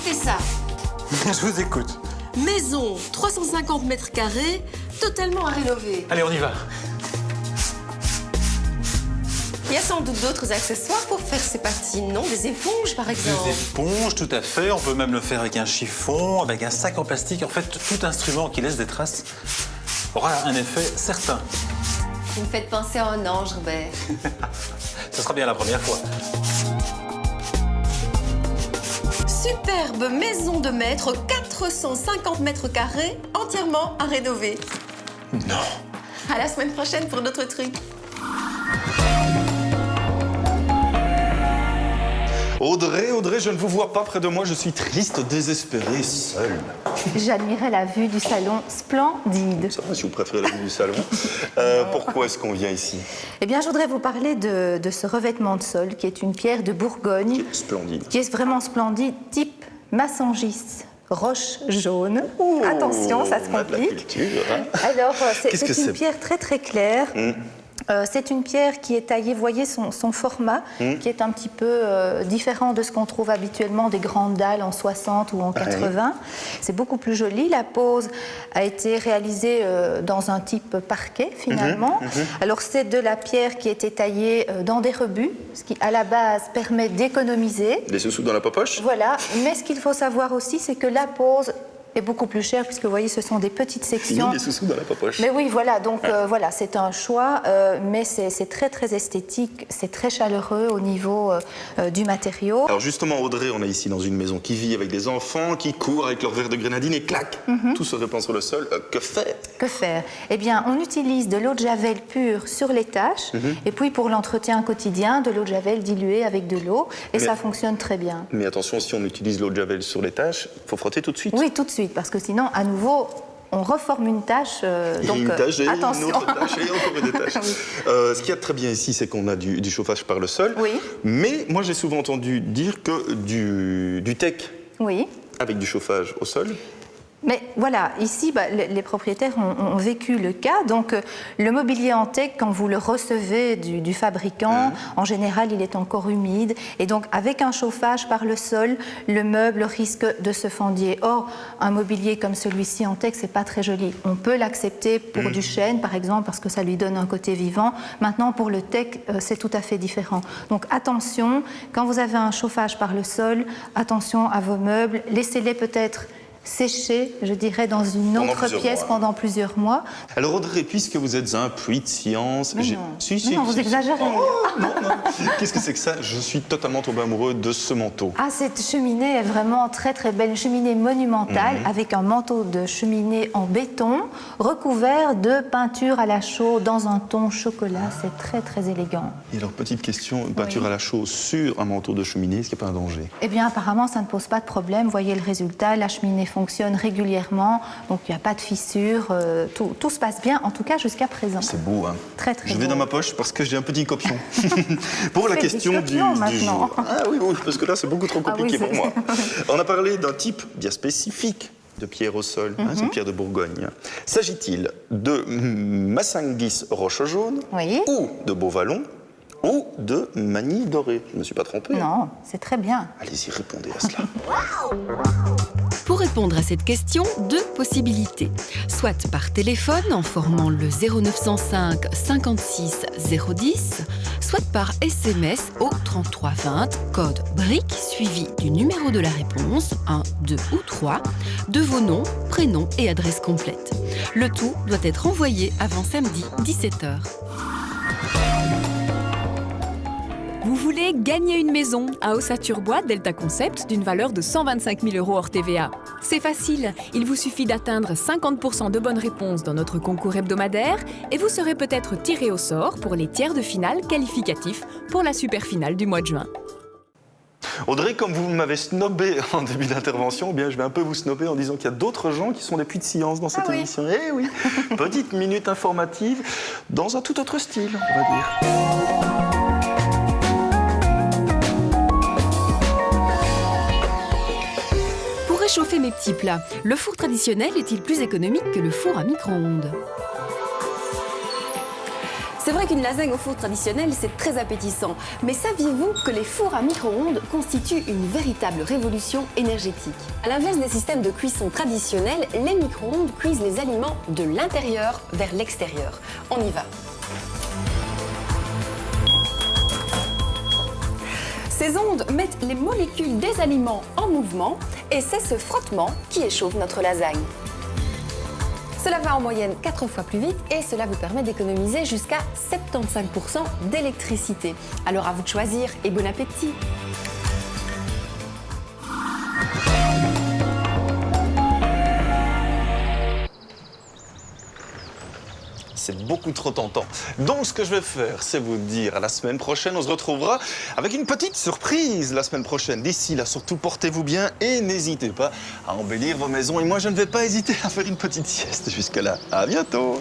Écoutez ça. Je vous écoute. Maison, 350 mètres carrés, totalement à rénover. Allez, on y va. Il y a sans doute d'autres accessoires pour faire ces patines, non? Des éponges, par exemple. Des éponges, tout à fait. On peut même le faire avec un chiffon, avec un sac en plastique. En fait, tout instrument qui laisse des traces aura un effet certain. Vous me faites penser à un ange, Robert. Ce sera bien la première fois. Superbe maison de maître, 450 mètres carrés, entièrement à rénover. Non. À la semaine prochaine pour d'autres trucs. Audrey, je ne vous vois pas près de moi, je suis triste, désespéré, seul. J'admirais la vue du salon splendide. Ça va si vous préférez la vue du salon. Pourquoi est-ce qu'on vient ici? Eh bien, je voudrais vous parler de ce revêtement de sol qui est une pierre de Bourgogne. Splendide. Qui est vraiment splendide, type Massangis. Roche jaune. Oh, attention, ça se on a de la complique. culture, hein. Alors, Qu'est-ce que c'est une c'est? pierre très très claire. C'est une pierre qui est taillée, voyez son format, qui est un petit peu différent de ce qu'on trouve habituellement des grandes dalles en 60 ou en 80. C'est beaucoup plus joli. La pose a été réalisée dans un type parquet finalement. Alors c'est de la pierre qui a été taillée dans des rebuts, ce qui à la base permet d'économiser. Des sous-sous dans la poche? Voilà, mais ce qu'il faut savoir aussi, c'est que la pose est beaucoup plus chère, puisque vous voyez, ce sont des petites sections. Fini, des sous-sous dans la poche. Mais oui, voilà, donc voilà, c'est un choix, mais c'est très très esthétique, c'est très chaleureux au niveau du matériau. Alors justement, Audrey, on est ici dans une maison qui vit avec des enfants, qui courent avec leur verre de grenadine et clac, tout se répand sur le sol. Que faire? Que faire? Eh bien, on utilise de l'eau de javel pure sur les taches, et puis pour l'entretien quotidien, de l'eau de javel diluée avec de l'eau, et ça fonctionne très bien. Mais attention, si on utilise l'eau de javel sur les taches, il faut frotter tout de suite. Oui, tout de suite, parce que sinon, à nouveau, on reforme une tâche, donc une tâche et attention. une autre tâche et encore une tâche. Oui. Ce qu'il y a de très bien ici, c'est qu'on a du chauffage par le sol. Oui. Mais moi, j'ai souvent entendu dire que du tech Oui. avec du chauffage au sol. Mais voilà, ici, les propriétaires ont vécu le cas. Donc, le mobilier en tech, quand vous le recevez du fabricant, en général, il est encore humide. Et donc, avec un chauffage par le sol, le meuble risque de se fendir. Or, un mobilier comme celui-ci en tech, c'est pas très joli. On peut l'accepter pour du chêne, par exemple, parce que ça lui donne un côté vivant. Maintenant, pour le tech, c'est tout à fait différent. Donc, attention, quand vous avez un chauffage par le sol, attention à vos meubles. Laissez-les peut-être sécher, je dirais, dans une autre pièce pendant plusieurs mois. Alors Audrey, puisque vous êtes un puits de science... Mais non, vous exagérez. Non. Qu'est-ce que c'est que ça? Je suis totalement tombé amoureux de ce manteau. Ah, cette cheminée est vraiment très très belle, une cheminée monumentale avec un manteau de cheminée en béton recouvert de peinture à la chaux dans un ton chocolat. C'est très très élégant. Et alors, petite question, une peinture à la chaux sur un manteau de cheminée, est-ce qu'il n'y a pas un danger? Eh bien, apparemment, ça ne pose pas de problème. Voyez le résultat, la cheminée fonctionne régulièrement, donc il n'y a pas de fissure, tout se passe bien, en tout cas jusqu'à présent. C'est beau, hein? Très très Je beau. vais dans ma poche parce que j'ai un petit copion. Pour la Fais des question du maintenant. jour. Ah oui, parce que là, c'est beaucoup trop compliqué Ah oui, pour moi. On a parlé d'un type bien spécifique de pierre au sol, c'est une pierre de Bourgogne. S'agit-il de Massangis roche jaune Oui. ou de Beauvallon ou de Manille dorée? Je ne me suis pas trompé. Non, c'est très bien. Allez-y, répondez à cela. Pour répondre à cette question, deux possibilités. Soit par téléphone en formant le 0905 56 010, soit par SMS au 3320, code BRIC suivi du numéro de la réponse, 1, 2 ou 3, de vos noms, prénoms et adresse complète. Le tout doit être envoyé avant samedi 17h. Vous voulez gagner une maison à Ossature-Bois Delta Concept d'une valeur de 125 000 € hors TVA? C'est facile, il vous suffit d'atteindre 50% de bonnes réponses dans notre concours hebdomadaire et vous serez peut-être tiré au sort pour les tiers de finale qualificatifs pour la super finale du mois de juin. Audrey, comme vous m'avez snobé en début d'intervention, eh bien, je vais un peu vous snobber en disant qu'il y a d'autres gens qui sont des puits de science dans cette émission. Eh oui, petite minute informative dans un tout autre style, on va dire. Pour réchauffer mes petits plats, le four traditionnel est-il plus économique que le four à micro-ondes? C'est vrai qu'une lasagne au four traditionnel, c'est très appétissant. Mais saviez-vous que les fours à micro-ondes constituent une véritable révolution énergétique? À l'inverse des systèmes de cuisson traditionnels, les micro-ondes cuisent les aliments de l'intérieur vers l'extérieur. On y va. Ces ondes mettent les molécules des aliments en mouvement et c'est ce frottement qui échauffe notre lasagne. Cela va en moyenne 4 fois plus vite et cela vous permet d'économiser jusqu'à 75% d'électricité. Alors à vous de choisir et bon appétit! C'est beaucoup trop tentant. Donc ce que je vais faire, c'est vous dire à la semaine prochaine. On se retrouvera avec une petite surprise la semaine prochaine. D'ici là, surtout portez-vous bien et n'hésitez pas à embellir vos maisons. Et moi, je ne vais pas hésiter à faire une petite sieste jusque-là. À bientôt!